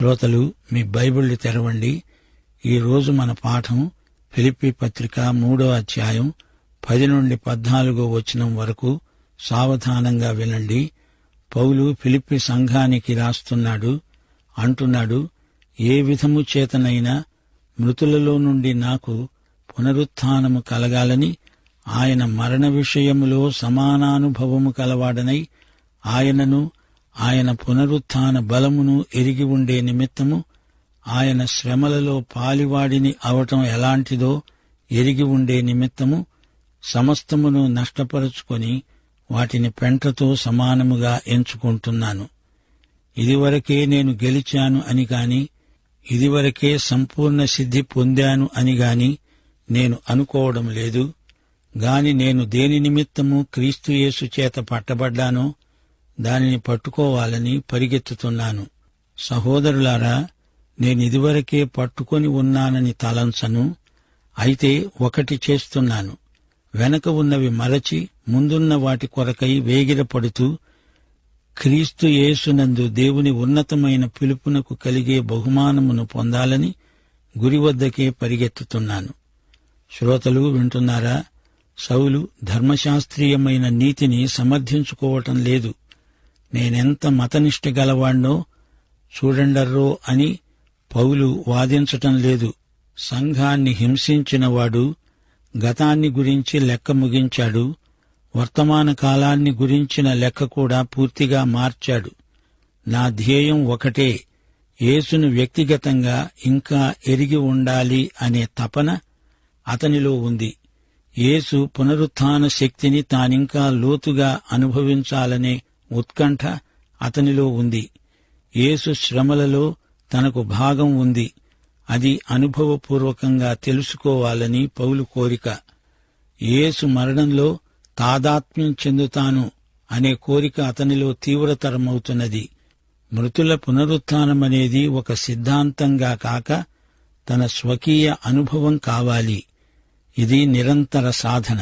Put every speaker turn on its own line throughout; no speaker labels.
శ్రోతలు, మీ బైబిళ్లు తెరవండి. ఈరోజు మన పాఠం ఫిలిప్పీ పత్రిక 3వ అధ్యాయం 10 నుండి 14 వచనం వరకు. సావధానంగా వినండి. పౌలు ఫిలిప్పీ సంఘానికి రాస్తున్నాడు. అంటున్నాడు, ఏ విధము చేతనైనా మృతులలో నుండి నాకు పునరుత్థానము కలగాలని, ఆయన మరణ విషయములో సమానానుభవము కలవాడనై ఆయనను, ఆయన పునరుత్థాన బలమును ఎరిగి ఉండే నిమిత్తము, ఆయన శ్రమలలో పాలివాడిని అవటం ఎలాంటిదో ఎరిగి ఉండే నిమిత్తము సమస్తమును నష్టపరుచుకొని వాటిని పెంటతో సమానముగా ఎంచుకుంటున్నాను. ఇదివరకే నేను గెలిచాను అని గాని, ఇదివరకే సంపూర్ణ సిద్ధి పొందాను అని గాని నేను అనుకోవడం లేదు. గాని నేను దేని నిమిత్తము క్రీస్తు యేసు చేత పట్టబడ్డానో దానిని పట్టుకోవాలని పరిగెత్తుతున్నాను. సహోదరులారా, నేనిదివరకే పట్టుకొని ఉన్నానని తలంచను. అయితే ఒకటి చేస్తున్నాను, వెనక ఉన్నవి మరచి ముందున్న వాటి కొరకై వేగిరపడుతూ క్రీస్తు యేసునందు దేవుని ఉన్నతమైన పిలుపునకు కలిగే బహుమానమును పొందాలని గురి వద్దకే పరిగెత్తుతున్నాను. శ్రోతలు వింటున్నారా? సౌలు ధర్మశాస్త్రీయమైన నీతిని సమర్థించుకోవటం లేదు. నేనెంత మతనిష్ట గలవాణ్ణో చూడండర్రో అని పౌలు వాదించటం లేదు. సంఘాన్ని హింసించినవాడు గతాన్ని గురించి లెక్క ముగించాడు. వర్తమాన కాలాన్ని గురించిన లెక్క కూడా పూర్తిగా మార్చాడు. నా ధ్యేయం ఒకటే, యేసును వ్యక్తిగతంగా ఇంకా ఎరిగి ఉండాలి అనే తపన అతనిలో ఉంది. యేసు పునరుత్థాన శక్తిని తానింకా లోతుగా అనుభవించాలనే ఉత్కంఠ అతనిలో ఉంది. యేసు శ్రమలలో తనకు భాగం ఉంది. అది అనుభవపూర్వకంగా తెలుసుకోవాలని పౌలు కోరిక. యేసు మరణంలో తాదాత్మ్యం చెందుతాను అనే కోరిక అతనిలో తీవ్రతరమవుతున్నది. మృతుల పునరుత్థానమనేది ఒక సిద్ధాంతంగా కాక తన స్వకీయ అనుభవం కావాలి. ఇది నిరంతర సాధన.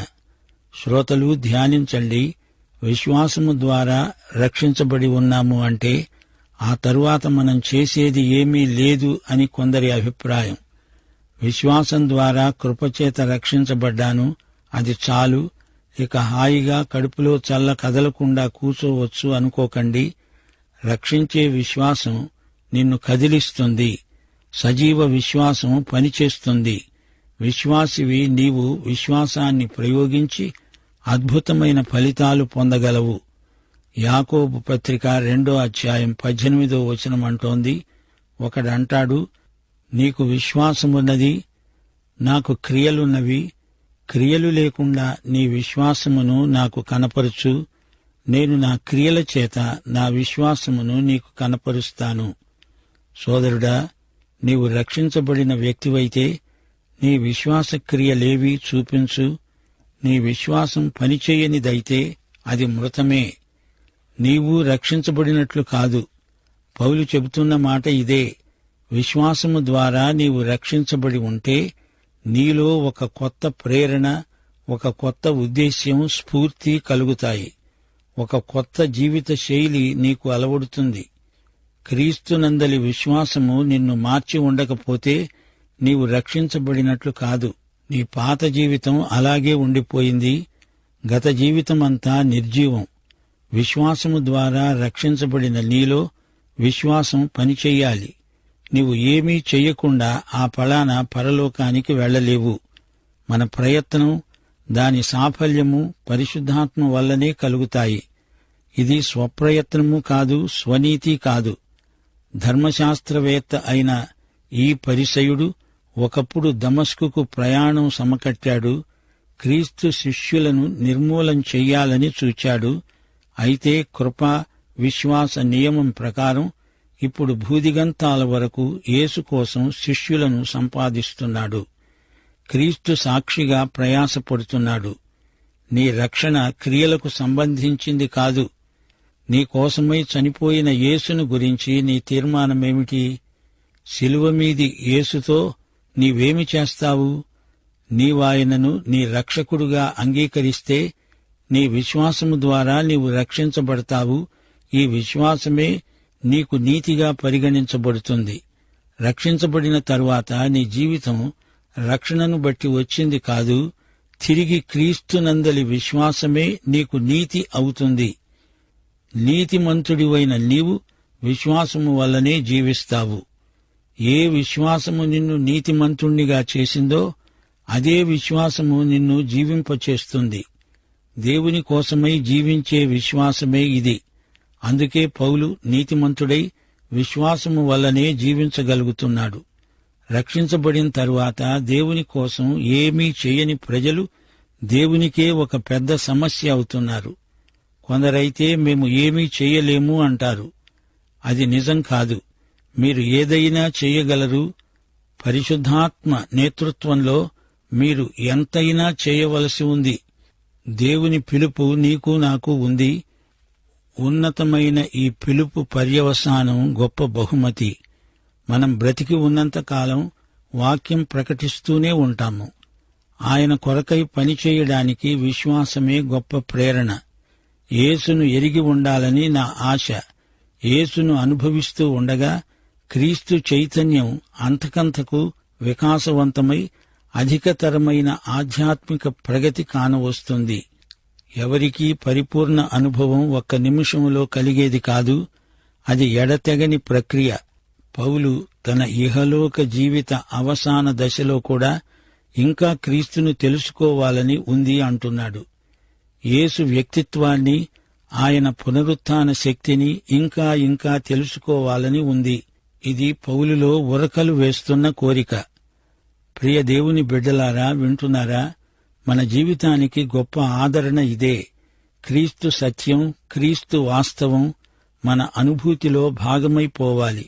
శ్రోతలు ధ్యానించండి. విశ్వాసము ద్వారా రక్షించబడి ఉన్నాము అంటే ఆ తరువాత మనం చేసేది ఏమీ లేదు అని కొందరి అభిప్రాయం. విశ్వాసం ద్వారా కృపచేత రక్షించబడ్డాను, అది చాలు, ఇక హాయిగా కడుపులో చల్ల కదలకుండా కూర్చోవచ్చు అనుకోకండి. రక్షించే విశ్వాసం నిన్ను కదిలిస్తుంది. సజీవ విశ్వాసం పనిచేస్తుంది. విశ్వాసివి నీవు విశ్వాసాన్ని ప్రయోగించి అద్భుతమైన ఫలితాలు పొందగలవు. యాకోబు పత్రిక 2వ అధ్యాయం 18వ వచనం అంటోంది, ఒకడంటాడు, నీకు విశ్వాసమున్నది, నాకు క్రియలున్నవి. క్రియలు లేకుండా నీ విశ్వాసమును నాకు కనపరుచు. నేను నా క్రియల చేత నా విశ్వాసమును నీకు కనపరుస్తాను. సోదరుడా, నీవు రక్షించబడిన వ్యక్తివైతే నీ విశ్వాస క్రియలేవీ చూపించు. నీ విశ్వాసం పనిచేయనిదైతే అది మృతమే. నీవు రక్షించబడినట్లు కాదు. పౌలు చెబుతున్న మాట ఇదే. విశ్వాసము ద్వారా నీవు రక్షించబడి ఉంటే నీలో ఒక కొత్త ప్రేరణ, ఒక కొత్త ఉద్దేశ్యం, స్ఫూర్తి కలుగుతాయి. ఒక కొత్త జీవిత శైలి నీకు అలవడుతుంది. క్రీస్తునందలి విశ్వాసము నిన్ను మార్చి ఉండకపోతే నీవు రక్షించబడినట్లు కాదు. నీ పాత జీవితం అలాగే ఉండిపోయింది. గత జీవితమంతా నిర్జీవం. విశ్వాసము ద్వారా రక్షించబడిన నీలో విశ్వాసం పనిచెయ్యాలి. నీవు ఏమీ చెయ్యకుండా ఆ ఫలాన పరలోకానికి వెళ్లలేవు. మన ప్రయత్నం, దాని సాఫల్యము పరిశుద్ధాత్మ వల్లనే కలుగుతాయి. ఇది స్వప్రయత్నము కాదు, స్వనీతి కాదు. ధర్మశాస్త్రవేత్త అయిన ఈ పరిసయుడు ఒకప్పుడు దమస్కుకు ప్రయాణం సమకట్టాడు. క్రీస్తు శిష్యులను నిర్మూలం చెయ్యాలని చూచాడు. అయితే కృప, విశ్వాస నియమం ప్రకారం ఇప్పుడు భూదిగంతాల వరకు యేసు కోసం శిష్యులను సంపాదిస్తున్నాడు. క్రీస్తు సాక్షిగా ప్రయాసపడుతున్నాడు. నీ రక్షణ క్రియలకు సంబంధించింది కాదు. నీ కోసమై చనిపోయిన యేసును గురించి నీ తీర్మానమేమిటి? శిలువ మీది యేసుతో నీవేమి చేస్తావు? నీవాయనను నీ రక్షకుడుగా అంగీకరిస్తే నీ విశ్వాసము ద్వారా నీవు రక్షించబడతావు. ఈ విశ్వాసమే నీకు నీతిగా పరిగణించబడుతుంది. రక్షించబడిన తరువాత నీ జీవితం రక్షణను బట్టి వచ్చింది కాదు, తిరిగి క్రీస్తునందలి విశ్వాసమే నీకు నీతి అవుతుంది. నీతిమంతుడివైన నీవు విశ్వాసము వల్లనే జీవిస్తావు. ఏ విశ్వాసము నిన్ను నీతిమంతుణ్ణిగా చేసిందో అదే విశ్వాసము నిన్ను జీవింపచేస్తుంది. దేవుని కోసమై జీవించే విశ్వాసమే ఇది. అందుకే పౌలు నీతిమంతుడై విశ్వాసము వల్లనే జీవించగలుగుతున్నాడు. రక్షించబడిన తరువాత దేవుని కోసం ఏమీ చేయని ప్రజలు దేవునికే ఒక పెద్ద సమస్య అవుతున్నారు. కొందరైతే మేము ఏమీ చేయలేము అంటారు. అది నిజం కాదు. మీరు ఏదైనా చేయగలరు. పరిశుద్ధాత్మ నేతృత్వంలో మీరు ఎంతైనా చేయవలసి ఉంది. దేవుని పిలుపు నీకు నాకు ఉంది. ఉన్నతమైన ఈ పిలుపు పర్యవసానం గొప్ప బహుమతి. మనం బ్రతికి ఉన్నంతకాలం వాక్యం ప్రకటిస్తూనే ఉంటాము. ఆయన కొరకై పనిచేయడానికి విశ్వాసమే గొప్ప ప్రేరణ. యేసును ఎరిగి ఉండాలని నా ఆశ. యేసును అనుభవిస్తూ ఉండగా క్రీస్తు చైతన్యం అంతకంతకు వికాసవంతమై అధికతరమైన ఆధ్యాత్మిక ప్రగతి కానవస్తుంది. ఎవరికీ పరిపూర్ణ అనుభవం ఒక్క నిమిషంలో కలిగేది కాదు. అది ఎడతెగని ప్రక్రియ. పౌలు తన ఇహలోక జీవిత అవసాన దశలో కూడా ఇంకా క్రీస్తును తెలుసుకోవాలని ఉంది అంటున్నాడు. యేసు వ్యక్తిత్వాన్ని, ఆయన పునరుత్థాన శక్తిని ఇంకా ఇంకా తెలుసుకోవాలని ఉంది. ఇది పౌలులో ఉరకలు వేస్తున్న కోరిక. ప్రియ దేవుని బిడ్డలారా, వింటున్నారా? మన జీవితానికి గొప్ప ఆదరణ ఇదే. క్రీస్తు సత్యం, క్రీస్తు వాస్తవం మన అనుభూతిలో భాగమైపోవాలి.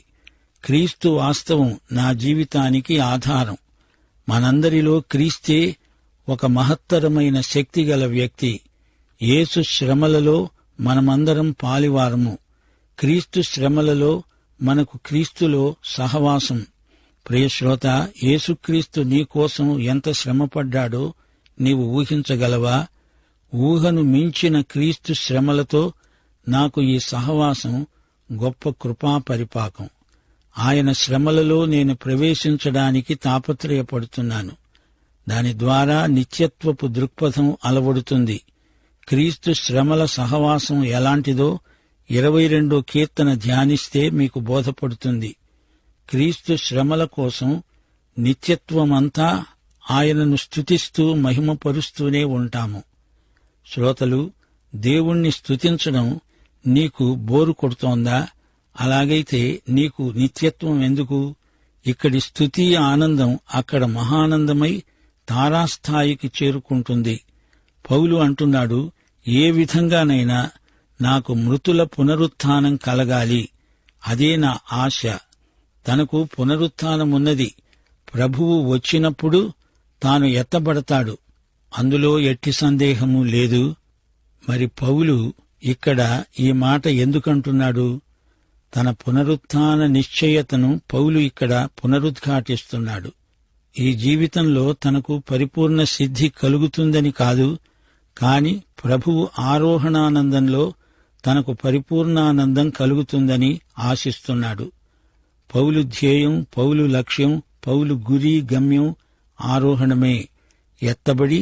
క్రీస్తు వాస్తవం నా జీవితానికి ఆధారం. మనందరిలో క్రీస్తే ఒక మహత్తరమైన శక్తిగల వ్యక్తి. యేసు శ్రమలలో మనమందరం పాలివారము. క్రీస్తు శ్రమలలో మనకు క్రీస్తులో సహవాసం. ప్రియశ్రోత, యేసుక్రీస్తు నీకోసం ఎంత శ్రమపడ్డాడో నీవు ఊహించగలవా? ఊహను మించిన క్రీస్తు శ్రమలతో నాకు ఈ సహవాసం గొప్ప కృపా పరిపాకం. ఆయన శ్రమలలో నేను ప్రవేశించడానికి తాపత్రయపడుతున్నాను. దాని ద్వారా నిత్యత్వపు దృక్పథం అలవడుతుంది. క్రీస్తు శ్రమల సహవాసం ఎలాంటిదో 22వ కీర్తన ధ్యానిస్తే మీకు బోధపడుతుంది. క్రీస్తు శ్రమల కోసం నిత్యత్వమంతా ఆయనను స్తుతిస్తూ మహిమపరుస్తూనే ఉంటాము. శ్రోతలు, దేవుణ్ణి స్తుతించడం నీకు బోరు కొడుతోందా? అలాగైతే నీకు నిత్యత్వం ఎందుకు? ఇక్కడి స్తుతి ఆనందం అక్కడ మహానందమై తారాస్థాయికి చేరుకుంటుంది. పౌలు అంటున్నాడు, ఏ విధంగానైనా నాకు మృతుల పునరుత్థానం కలగాలి. అదే నా ఆశ. తనకు పునరుత్థానమున్నది. ప్రభువు వచ్చినప్పుడు తాను ఎత్తబడతాడు. అందులో ఎట్టి సందేహము లేదు. మరి పౌలు ఇక్కడ ఈ మాట ఎందుకంటున్నాడు? తన పునరుత్థాన నిశ్చయతను పౌలు ఇక్కడ పునరుద్ఘాటిస్తున్నాడు. ఈ జీవితంలో తనకు పరిపూర్ణ సిద్ధి కలుగుతుందని కాదు, కాని ప్రభువు ఆరోహణానందంలో తనకు పరిపూర్ణానందం కలుగుతుందని ఆశిస్తున్నాడు. పౌలు ధ్యేయం, పౌలు లక్ష్యం, పౌలు గురి గమ్యం ఆరోహణమే. ఎత్తబడి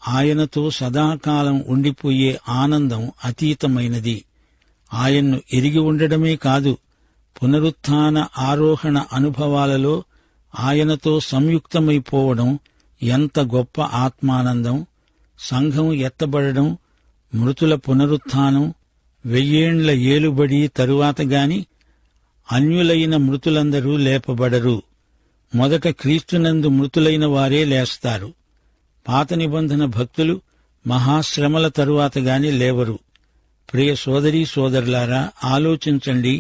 ఆయనతో సదాకాలం ఉండిపోయే ఆనందం అతీతమైనది. ఆయన్ను ఎరిగి ఉండడమే కాదు, పునరుత్థాన ఆరోహణ అనుభవాలలో ఆయనతో సంయుక్తమైపోవడం ఎంత గొప్ప ఆత్మానందం. సంఘం ఎత్తబడడం, మృతుల పునరుత్థానం, 1000 ఏండ్ల ఏలుబడి తరువాత గాని అన్యులైన మృతులందరూ లేపబడరు. మొదట క్రీస్తునందు మృతులైన వారే లేస్తారు. పాత నిబంధన భక్తులు మహాశ్రమల తరువాత గాని లేవరు. ప్రియ సోదరీ సోదరులారా, ఆలోచించండి.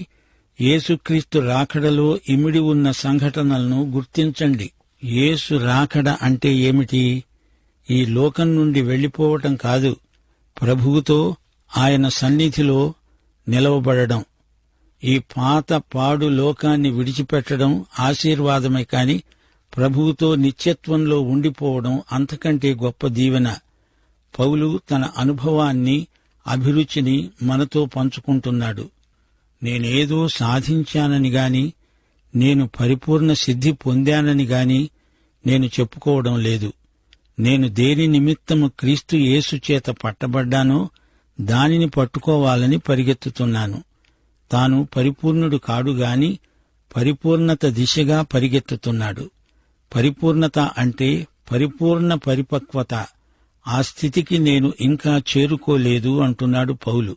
యేసుక్రీస్తు రాకడలో ఇమిడి ఉన్న సంఘటనలను గుర్తించండి. యేసు రాకడ అంటే ఏమిటి? ఈ లోకం నుండి వెళ్లిపోవటం కాదు, ప్రభువుతో ఆయన సన్నిధిలో నిలవబడడం. ఈ పాత పాడు లోకాన్ని విడిచిపెట్టడం ఆశీర్వాదమే కాని ప్రభువుతో నిత్యత్వంలో ఉండిపోవడం అంతకంటే గొప్ప దీవెన. పౌలు తన అనుభవాన్ని, అభిరుచిని మనతో పంచుకుంటున్నాడు. నేనేదో సాధించానని గాని, నేను పరిపూర్ణ సిద్ధి పొందానని గాని నేను చెప్పుకోవడం లేదు. నేను దేని నిమిత్తము క్రీస్తు యేసు చేత పట్టబడ్డానో దానిని పట్టుకోవాలని పరిగెత్తుతున్నాను. తాను పరిపూర్ణుడు కాడుగాని పరిపూర్ణత దిశగా పరిగెత్తుతున్నాడు. పరిపూర్ణత అంటే పరిపూర్ణ పరిపక్వత. ఆ స్థితికి నేను ఇంకా చేరుకోలేదు అంటున్నాడు పౌలు.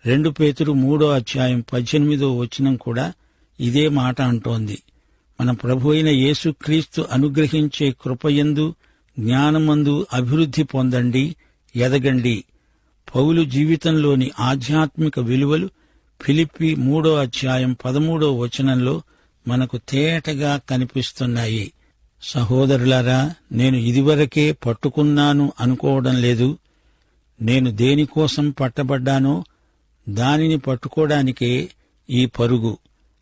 2 పేతురు 3:18 కూడా ఇదే మాట అంటోంది. మన ప్రభు అయిన యేసుక్రీస్తు అనుగ్రహించే కృపయందు జ్ఞానమందు అభివృద్ధి పొందండి, ఎదగండి. పౌలు జీవితంలోని ఆధ్యాత్మిక విలువలు ఫిలిప్పీ 3:13 మనకు తేటగా కనిపిస్తున్నాయి. సహోదరులారా, నేను ఇదివరకే పట్టుకున్నాను అనుకోవడం లేదు. నేను దేనికోసం పట్టబడ్డానో దానిని పట్టుకోవడానికే ఈ పరుగు.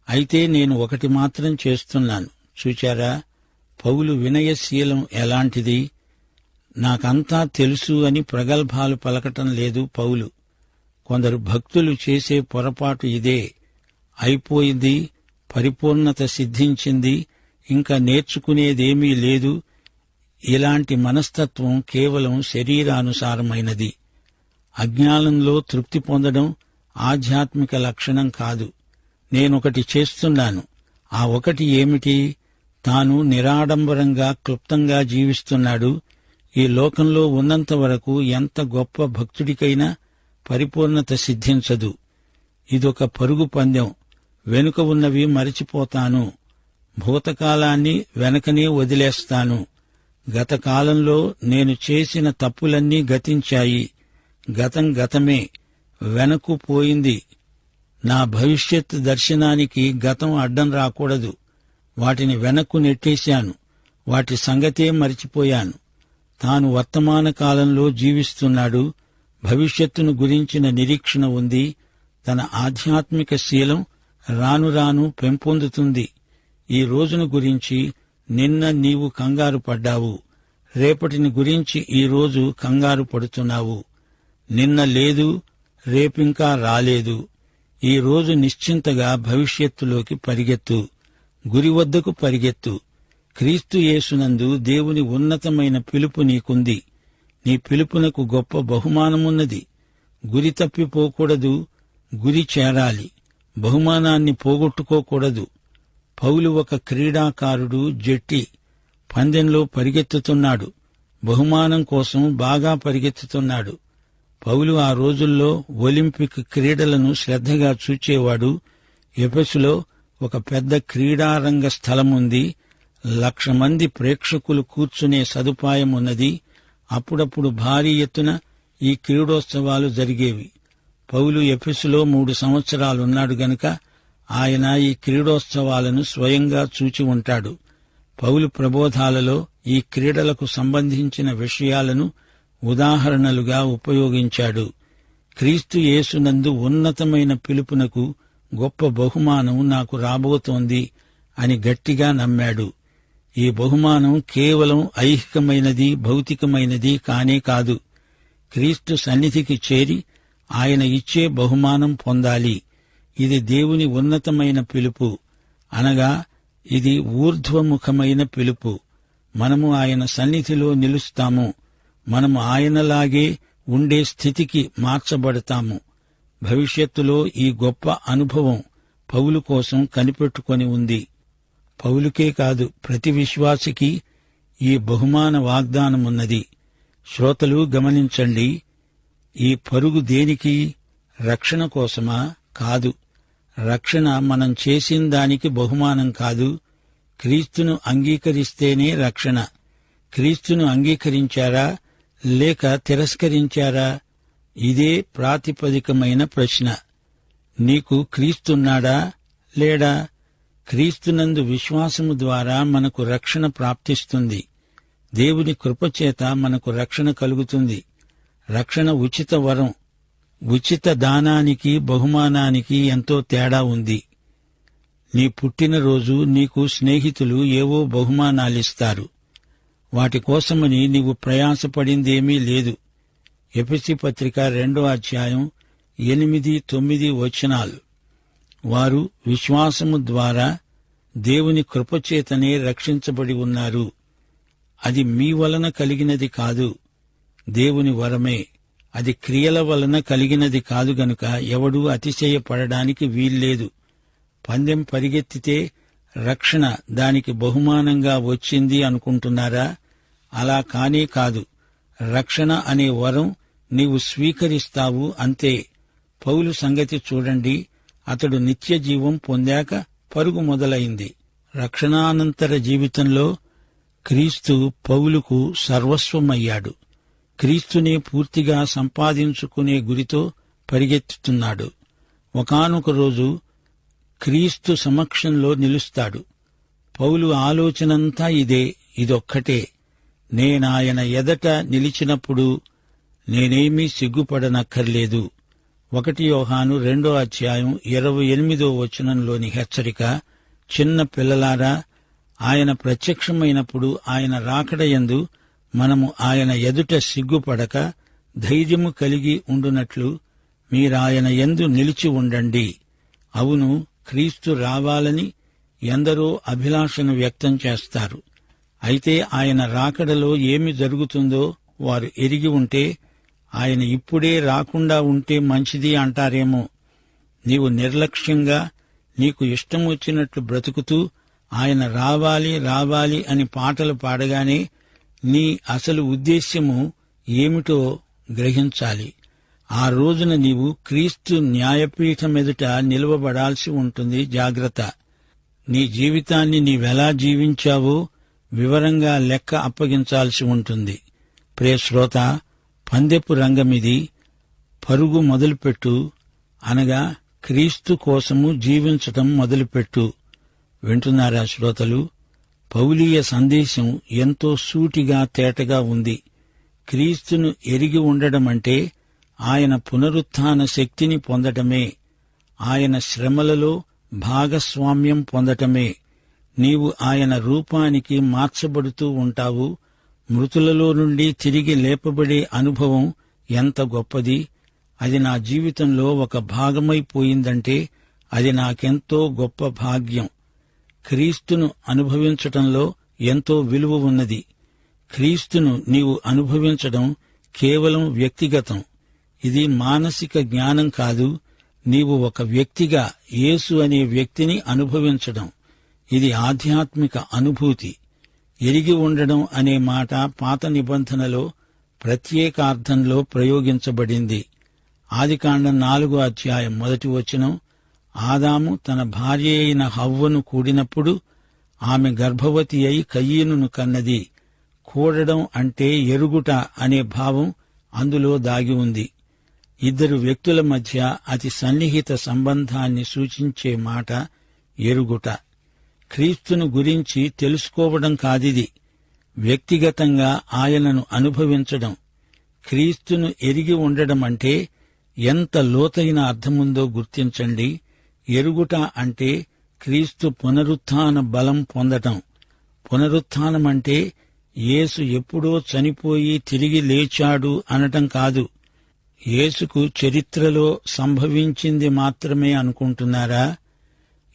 అయితే నేను ఒకటి మాత్రం చేస్తున్నాను. చూచారా, పౌలు వినయశీలం ఎలాంటిది! నాకంతా తెలుసు అని ప్రగల్భాలు పలకటం లేదు పౌలు. కొందరు భక్తులు చేసే పొరపాటు ఇదే. అయిపోయింది, పరిపూర్ణత సిద్ధించింది, ఇంకా నేర్చుకునేదేమీ లేదు. ఇలాంటి మనస్తత్వం కేవలం శరీరానుసారమైనది. అజ్ఞానంలో తృప్తి పొందడం ఆధ్యాత్మిక లక్షణం కాదు. నేనొకటి చేస్తున్నాను. ఆ ఒకటి ఏమిటి? తాను నిరాడంబరంగా క్లుప్తంగా జీవిస్తున్నాడు. ఈ లోకంలో ఉన్నంత వరకు ఎంత గొప్ప భక్తుడికైనా పరిపూర్ణత సిద్ధించదు. ఇదొక పరుగు పందెం. వెనుక ఉన్నవి మరచిపోతాను. భూతకాలాన్ని వెనకనే వదిలేస్తాను. గతకాలంలో నేను చేసిన తప్పులన్నీ గతించాయి. గతం గతమే, వెనక్కు పోయింది. నా భవిష్యత్ దర్శనానికి గతం అడ్డం రాకూడదు. వాటిని వెనక్కు నెట్టేశాను. వాటి సంగతే మరిచిపోయాను. తాను వర్తమాన కాలంలో జీవిస్తున్నాడు. భవిష్యత్తును గురించిన నిరీక్షణ ఉంది. తన ఆధ్యాత్మిక శీలం రాను రాను పెంపొందుతుంది. ఈ రోజును గురించి నిన్న నీవు కంగారు పడ్డావు. రేపటిని గురించి ఈ రోజు కంగారు పడుతున్నావు. నిన్న లేదు, రేపింకా రాలేదు. ఈ రోజు నిశ్చింతగా భవిష్యత్తులోకి పరిగెత్తు. గురి వద్దకు పరిగెత్తు. క్రీస్తు యేసునందు దేవుని ఉన్నతమైన పిలుపు నీకుంది. నీ పిలుపునకు గొప్ప బహుమానమున్నది. గురి తప్పిపోకూడదు. గురి చేరాలి. బహుమానాన్ని పోగొట్టుకోకూడదు. పౌలు ఒక క్రీడాకారుడు, జట్టి. పందెంలో పరిగెత్తుతున్నాడు. బహుమానం కోసం బాగా పరిగెత్తుతున్నాడు. పౌలు ఆ రోజుల్లో ఒలింపిక్ క్రీడలను శ్రద్ధగా చూచేవాడు. ఎఫెసులో ఒక పెద్ద క్రీడారంగ స్థలముంది. 1,00,000 మంది ప్రేక్షకులు కూర్చునే సదుపాయం ఉన్నది. అప్పుడప్పుడు భారీ ఎత్తున ఈ క్రీడోత్సవాలు జరిగేవి. పౌలు ఎఫెసులో 3 సంవత్సరాలున్నాడు గనుక ఆయన ఈ క్రీడోత్సవాలను స్వయంగా చూచి ఉంటాడు. పౌలు ప్రబోధాలలో ఈ క్రీడలకు సంబంధించిన విషయాలను ఉదాహరణలుగా ఉపయోగించాడు. క్రీస్తు యేసునందు ఉన్నతమైన పిలుపునకు గొప్ప బహుమానం నాకు రాబోతోంది అని గట్టిగా నమ్మాడు. ఈ బహుమానం కేవలం ఐహికమైనది, భౌతికమైనది కానే కాదు. క్రీస్తు సన్నిధికి చేరి ఆయన ఇచ్చే బహుమానం పొందాలి. ఇది దేవుని ఉన్నతమైన పిలుపు, అనగా ఇది ఊర్ధ్వముఖమైన పిలుపు. మనము ఆయన సన్నిధిలో నిలుస్తాము. మనము ఆయనలాగే ఉండే స్థితికి మార్చబడతాము. భవిష్యత్తులో ఈ గొప్ప అనుభవం పౌలు కోసం కనిపెట్టుకొని ఉంది. పౌలుకే కాదు, ప్రతి విశ్వాసికి ఈ బహుమాన వాగ్దానమున్నది. శ్రోతలు గమనించండి. ఈ పరుగు దేనికి? రక్షణ కోసమా? కాదు. రక్షణ మనం చేసిన దానికి బహుమానం కాదు. క్రీస్తును అంగీకరిస్తేనే రక్షణ. క్రీస్తును అంగీకరించారా లేక తిరస్కరించారా? ఇదే ప్రాతిపదికమైన ప్రశ్న. నీకు క్రీస్తున్నాడా లేడా? క్రీస్తునందు విశ్వాసము ద్వారా మనకు రక్షణ ప్రాప్తిస్తుంది. దేవుని కృపచేత మనకు రక్షణ కలుగుతుంది. రక్షణ ఉచిత వరం. ఉచిత దానానికి బహుమానానికి ఎంతో తేడా ఉంది. నీ పుట్టినరోజు నీకు స్నేహితులు ఏవో బహుమానాలిస్తారు. వాటి కోసమని నీవు ప్రయాసపడిందేమీ లేదు. ఎఫెసీ పత్రిక 2వ అధ్యాయం 8-9 వచనాలు. వారు విశ్వాసము ద్వారా దేవుని కృపచేతనే రక్షించబడి ఉన్నారు. అది మీ వలన కలిగినది కాదు, దేవుని వరమే. అది క్రియల వలన కలిగినది కాదు గనుక ఎవడూ అతిశయపడడానికి వీల్లేదు. పందెం పరిగెత్తితే రక్షణ దానికి బహుమానంగా వచ్చింది అనుకుంటున్నారా? అలా కానే కాదు. రక్షణ అనే వరం నీవు స్వీకరిస్తావు అంతే. పౌలు సంగతి చూడండి. అతడు నిత్యజీవం పొందాక పరుగు మొదలైంది. రక్షణానంతర జీవితంలో క్రీస్తు పౌలుకు సర్వస్వమయ్యాడు. క్రీస్తునే పూర్తిగా సంపాదించుకునే గురితో పరిగెత్తుతున్నాడు. ఒకానొక రోజు క్రీస్తు సమక్షంలో నిలుస్తాడు. పౌలు ఆలోచనంతా ఇదొక్కటే. నేనాయన ఎదట నిలిచినప్పుడు నేనేమీ సిగ్గుపడనక్కర్లేదు. 1 యోహాను 2:28 హెచ్చరిక. చిన్న పిల్లలారా, ఆయన ప్రత్యక్షమైనప్పుడు ఆయన రాకడయందు మనము ఆయన ఎదుట సిగ్గుపడక ధైర్యము కలిగి ఉండునట్లు మీరాయన యందు నిలిచి ఉండండి. అవును, క్రీస్తు రావాలని ఎందరో అభిలాషను వ్యక్తం చేస్తారు. అయితే ఆయన రాకడలో ఏమి జరుగుతుందో వారు ఎరిగి ఉంటే ఆయన ఇప్పుడే రాకుండా ఉంటే మంచిది అంటారేమో. నీవు నిర్లక్ష్యంగా నీకు ఇష్టం వచ్చినట్లు బ్రతుకుతూ ఆయన రావాలి రావాలి అని పాటలు పాడగానే నీ అసలు ఉద్దేశ్యము ఏమిటో గ్రహించాలి. ఆ రోజున నీవు క్రీస్తు న్యాయపీఠమెదుట నిలువబడాల్సి ఉంటుంది. జాగ్రత్త. నీ జీవితాన్ని నీవెలా జీవించావో వివరంగా లెక్క అప్పగించాల్సి ఉంటుంది. ప్రియ శ్రోత, పందెపు రంగమిది. పరుగు మొదలుపెట్టు, అనగా క్రీస్తు కోసము జీవించటం మొదలుపెట్టు. వింటున్నారా శ్రోతలు? పౌలీయ సందేశం ఎంతో సూటిగా తేటగా ఉంది. క్రీస్తును ఎరిగి ఉండడమంటే ఆయన పునరుత్థాన శక్తిని పొందటమే, ఆయన శ్రమలలో భాగస్వామ్యం పొందటమే. నీవు ఆయన రూపానికి మార్చబడుతూ ఉంటావు. మృతులలో నుండి తిరిగి లేపబడే అనుభవం ఎంత గొప్పది! అది నా జీవితంలో ఒక భాగమైపోయిందంటే అది నాకెంతో గొప్ప భాగ్యం. క్రీస్తును అనుభవించటంలో ఎంతో విలువ ఉన్నది. క్రీస్తును నీవు అనుభవించడం కేవలం వ్యక్తిగతం. ఇది మానసిక జ్ఞానం కాదు. నీవు ఒక వ్యక్తిగా యేసు అనే వ్యక్తిని అనుభవించడం. ఇది ఆధ్యాత్మిక అనుభూతి. ఎరిగి ఉండడం అనే మాట పాత నిబంధనలో ప్రత్యేకార్థంలో ప్రయోగించబడింది. ఆదికాండం 4:1 ఆదాము తన భార్య అయిన హవ్వను కూడినప్పుడు ఆమె గర్భవతి అయి కయీనును కన్నది. కూడడం అంటే ఎరుగుట అనే భావం అందులో దాగి ఉంది. ఇద్దరు వ్యక్తుల మధ్య అతి సన్నిహిత సంబంధాన్ని సూచించే మాట ఎరుగుట. క్రీస్తును గురించి తెలుసుకోవడం కాదిది, వ్యక్తిగతంగా ఆయనను అనుభవించడం. క్రీస్తును ఎరిగి ఉండడం అంటే ఎంత లోతైన అర్థముందో గుర్తించండి. ఎరుగుట అంటే క్రీస్తు పునరుత్థాన బలం పొందటం. పునరుత్థానమంటే యేసు ఎప్పుడో చనిపోయి తిరిగి లేచాడు అనటం కాదు. యేసుకు చరిత్రలో సంభవించింది మాత్రమే అనుకుంటున్నారా?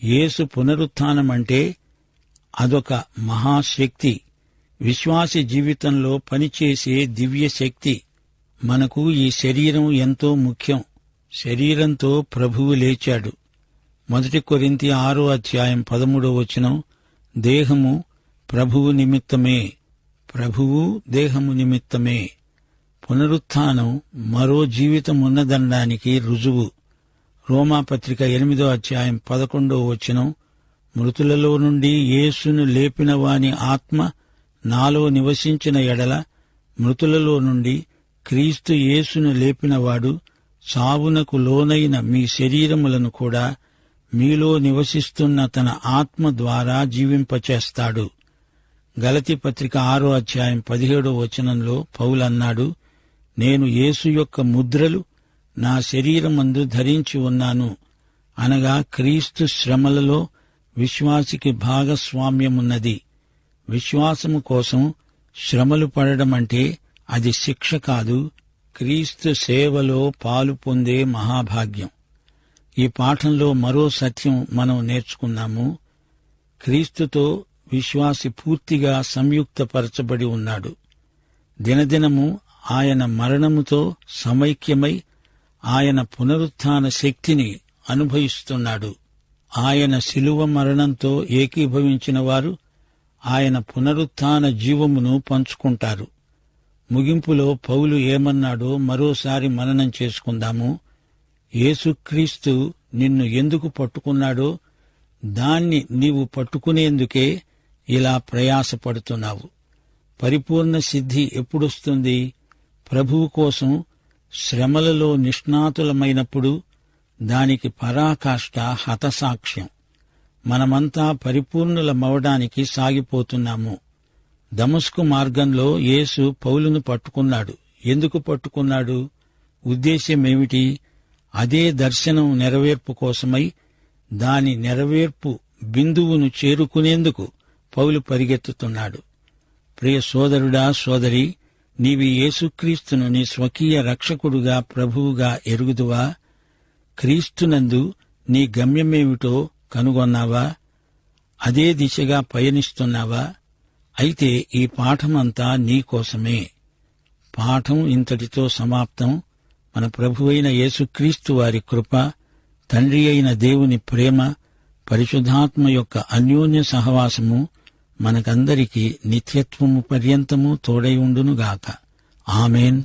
యేసు పునరుత్థానమంటే అదొక మహాశక్తి, విశ్వాసి జీవితంలో పనిచేసే దివ్యశక్తి. మనకు ఈ శరీరం ఎంతో ముఖ్యం. శరీరంతో ప్రభువు లేచాడు. 1 కొరింథీ 6:13 దేహము ప్రభువు నిమిత్తమే, ప్రభువు దేహము నిమిత్తమే. పునరుత్థానం మరో జీవితమున్నదనడానికి రుజువు. రోమాపత్రిక 8:11 మృతులలో నుండి యేసును లేపిన వాని ఆత్మ నాలో నివసించిన ఎడల మృతులలో నుండి క్రీస్తు యేసును లేపినవాడు చావునకు లోనైన మీ శరీరములను కూడా మీలో నివసిస్తున్న తన ఆత్మ ద్వారా జీవింపచేస్తాడు. గలతీ పత్రిక 6:17 పౌలన్నాడు, నేను యేసు యొక్క ముద్రలు నా శరీరమందు ధరించి ఉన్నాను. అనగా క్రీస్తు శ్రమలలో విశ్వాసికి భాగస్వామ్యమున్నది. విశ్వాసము కోసం శ్రమలు పడడమంటే అది శిక్ష కాదు, క్రీస్తు సేవలో పాలు పొందే మహాభాగ్యం. ఈ పాఠంలో మరో సత్యం మనం నేర్చుకున్నాము. క్రీస్తుతో విశ్వాసి పూర్తిగా సంయుక్తపరచబడి ఉన్నాడు. దినదినము ఆయన మరణముతో సమైక్యమై ఆయన పునరుత్థాన శక్తిని అనుభవిస్తున్నాడు. ఆయన శిలువ మరణంతో ఏకీభవించిన వారు ఆయన పునరుత్థాన జీవమును పంచుకుంటారు. ముగింపులో పౌలు ఏమన్నాడో మరోసారి మననం చేసుకుందాము. యేసుక్రీస్తు నిన్ను ఎందుకు పట్టుకున్నాడో దాన్ని నీవు పట్టుకునేందుకే ఇలా ప్రయాసపడుతున్నావు. పరిపూర్ణ సిద్ధి ఎప్పుడొస్తుంది? ప్రభువు కోసం శ్రమలలో నిష్ణాతులమైనప్పుడు. దానికి పరాకాష్ఠ హతసాక్ష్యం. మనమంతా పరిపూర్ణులమవడానికి సాగిపోతున్నాము. దమస్కు మార్గంలో యేసు పౌలును పట్టుకున్నాడు. ఎందుకు పట్టుకున్నాడు? ఉద్దేశ్యమేమిటి? అదే దర్శనం నెరవేర్పు కోసమై, దాని నెరవేర్పు బిందువును చేరుకునేందుకు పౌలు పరిగెత్తుతున్నాడు. ప్రియ సోదరుడా, సోదరి, నీవి యేసుక్రీస్తును నీ స్వకీయ రక్షకుడుగా, ప్రభువుగా ఎరుగుదువా? క్రీస్తునందు నీ గమ్యమేమిటో కనుగొన్నావా? అదే దిశగా పయనిస్తున్నావా? అయితే ఈ పాఠమంతా నీకోసమే. పాఠం ఇంతటితో సమాప్తం. మన ప్రభువైన యేసుక్రీస్తు వారి కృప, తండ్రి అయిన దేవుని ప్రేమ, పరిశుద్ధాత్మ యొక్క అన్యోన్య సహవాసము మనకందరికీ నిత్యత్వము పర్యంతము తోడై ఉండునుగాక. ఆమేన్.